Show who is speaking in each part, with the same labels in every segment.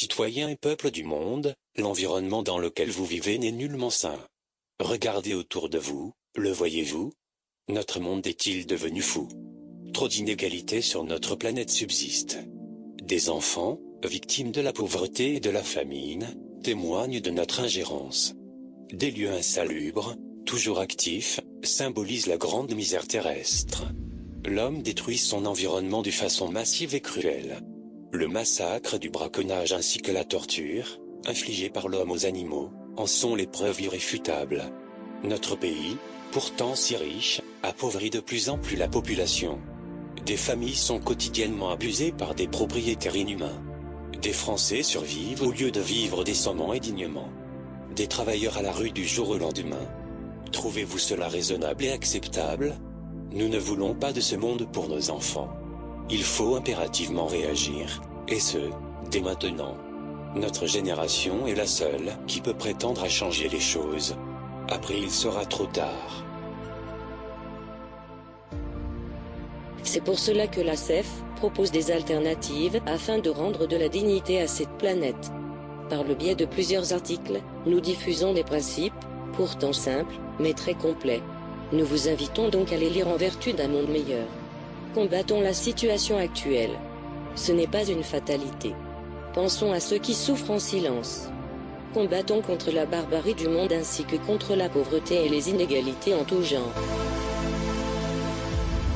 Speaker 1: Citoyens et peuples du monde, l'environnement dans lequel vous vivez n'est nullement sain. Regardez autour de vous, le voyez-vous? Notre monde est-il devenu fou? Trop d'inégalités sur notre planète subsistent. Des enfants, victimes de la pauvreté et de la famine, témoignent de notre ingérence. Des lieux insalubres, toujours actifs, symbolisent la grande misère terrestre. L'homme détruit son environnement de façon massive et cruelle. Le massacre du braconnage ainsi que la torture, infligée par l'homme aux animaux, en sont les preuves irréfutables. Notre pays, pourtant si riche, appauvrit de plus en plus la population. Des familles sont quotidiennement abusées par des propriétaires inhumains. Des Français survivent au lieu de vivre décemment et dignement. Des travailleurs à la rue du jour au lendemain. Trouvez-vous cela raisonnable et acceptable? Nous ne voulons pas de ce monde pour nos enfants. Il faut impérativement réagir, et ce, dès maintenant. Notre génération est la seule qui peut prétendre à changer les choses. Après il sera trop tard.
Speaker 2: C'est pour cela que la CEF propose des alternatives afin de rendre de la dignité à cette planète. Par le biais de plusieurs articles, nous diffusons des principes, pourtant simples, mais très complets. Nous vous invitons donc à les lire en vertu d'un monde meilleur. Combattons la situation actuelle. Ce n'est pas une fatalité. Pensons à ceux qui souffrent en silence. Combattons contre la barbarie du monde ainsi que contre la pauvreté et les inégalités en tout genre.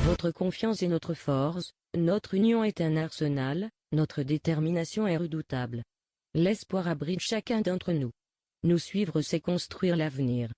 Speaker 2: Votre confiance est notre force, notre union est un arsenal, notre détermination est redoutable. L'espoir abrite chacun d'entre nous. Nous suivre c'est construire l'avenir.